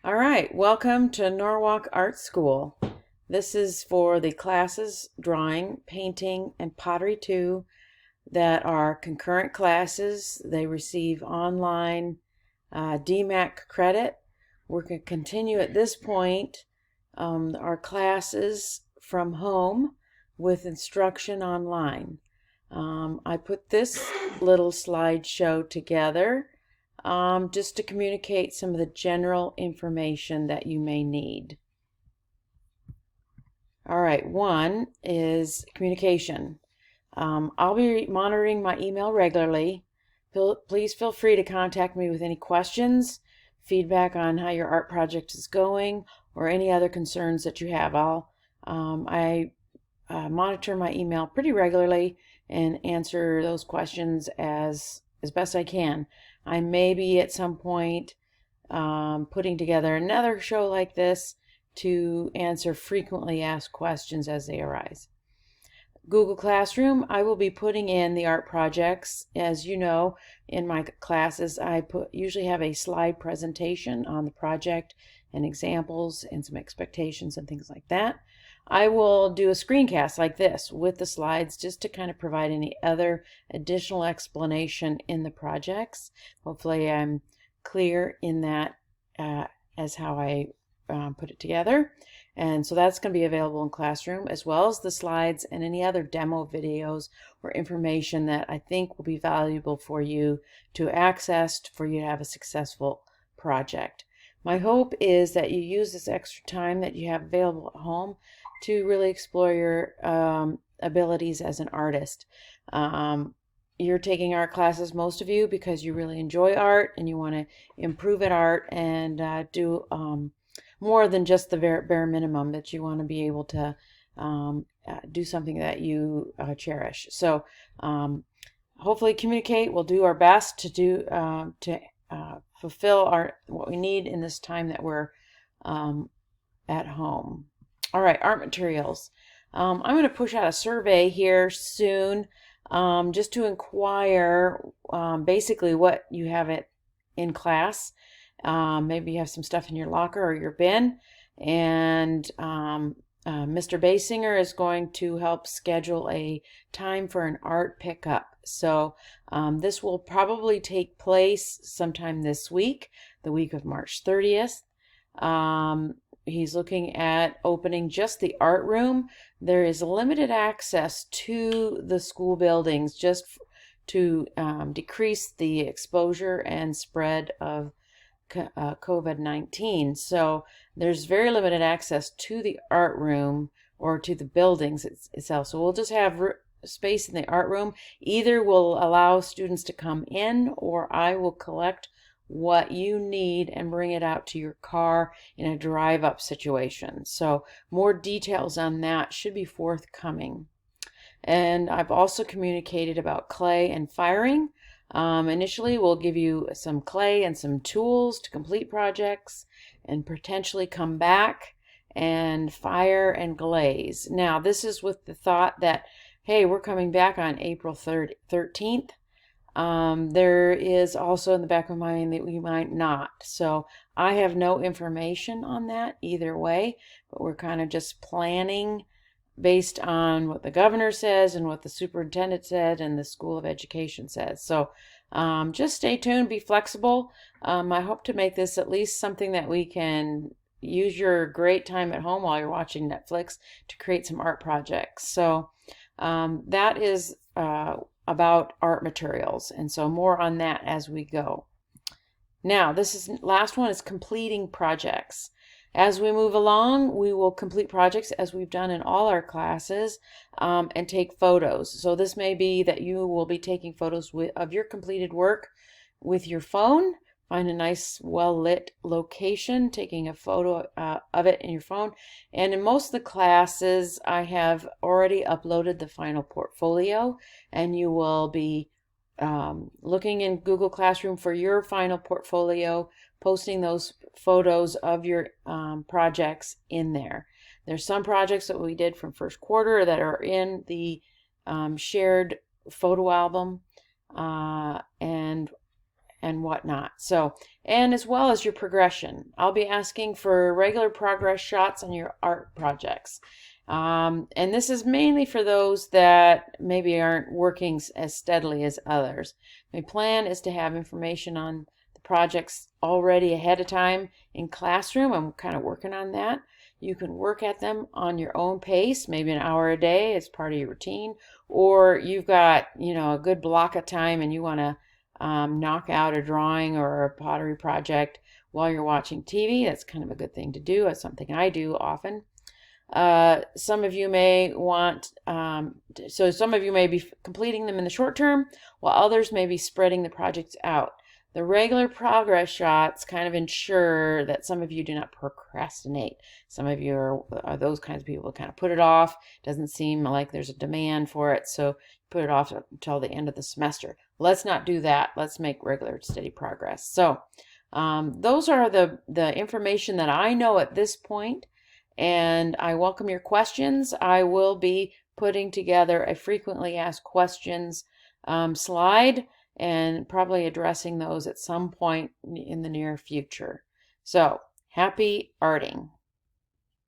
All right, welcome to Norwalk Art School. This is for the classes drawing, painting, and pottery 2 that are concurrent classes. They receive online DMACC credit. We're going to continue at this point our classes from home with instruction online. I put this little slideshow together just to communicate some of the general information that you may need. All right, one is communication. I'll be monitoring my email regularly. Please feel free to contact me with any questions, feedback on how your art project is going, or any other concerns that you have. I monitor my email pretty regularly and answer those questions as best I can. I may be at some point putting together another show like this to answer frequently asked questions as they arise. Google Classroom, I will be putting in the art projects. As you know, in my classes, I usually have a slide presentation on the project and examples and some expectations and things like that. I will do a screencast like this with the slides just to kind of provide any other additional explanation in the projects. Hopefully I'm clear in that as how I put it together. And so that's going to be available in Classroom, as well as the slides and any other demo videos or information that I think will be valuable for you to access for you to have a successful project. My hope is that you use this extra time that you have available at home to really explore your abilities as an artist. You're taking art classes, most of you, because you really enjoy art and you want to improve at art and do more than just the bare minimum, that you want to be able to do something that you cherish. So hopefully communicate. We'll do our best to fulfill what we need in this time that we're at home. All right, art materials. I'm going to push out a survey here soon just to inquire basically what you have in class. Maybe you have some stuff in your locker or your bin, and Mr. Basinger is going to help schedule a time for an art pickup. So this will probably take place sometime this week, the week of March 30th. He's looking at opening just the art room. There is limited access to the school buildings just to decrease the exposure and spread of COVID-19. So there's very limited access to the art room or to the buildings itself. So we'll just have space in the art room. Either will allow students to come in, or I will collect what you need and bring it out to your car in a drive-up situation. So more details on that should be forthcoming. And I've also communicated about clay and firing. Initially, we'll give you some clay and some tools to complete projects and potentially come back and fire and glaze. Now, this is with the thought that, hey, we're coming back on April 13th. There is also in the back of my mind that we might not. So I have no information on that either way, but we're kind of just planning based on what the governor says and what the superintendent said and the School of Education says. So just stay tuned, be flexible. I hope to make this at least something that we can use your great time at home while you're watching Netflix to create some art projects. So that is about art materials, and so more on that as we go. Now, last one is completing projects. As we move along, we will complete projects as we've done in all our classes and take photos. So this may be that you will be taking photos of your completed work with your phone. Find a nice, well-lit location, taking a photo of it in your phone. And in most of the classes, I have already uploaded the final portfolio, and you will be looking in Google Classroom for your final portfolio, posting those photos of your projects in there. There's some projects that we did from first quarter that are in the shared photo album, and and whatnot. So, and as well as your progression. I'll be asking for regular progress shots on your art projects. And this is mainly for those that maybe aren't working as steadily as others. My plan is to have information on the projects already ahead of time in classroom. I'm kind of working on that. You can work at them on your own pace, maybe an hour a day as part of your routine, or you've got, a good block of time and you want to knock out a drawing or a pottery project while you're watching TV. That's kind of a good thing to do. That's something I do often. Some of you may want, so some of you may be completing them in the short term, while others may be spreading the projects out. The regular progress shots kind of ensure that some of you do not procrastinate. Some of you are those kinds of people who kind of put it off. Doesn't seem like there's a demand for it, so put it off until the end of the semester. Let's not do that. Let's make regular, steady progress. So those are the information that I know at this point, and I welcome your questions. I will be putting together a frequently asked questions slide, and probably addressing those at some point in the near future. So, happy arting!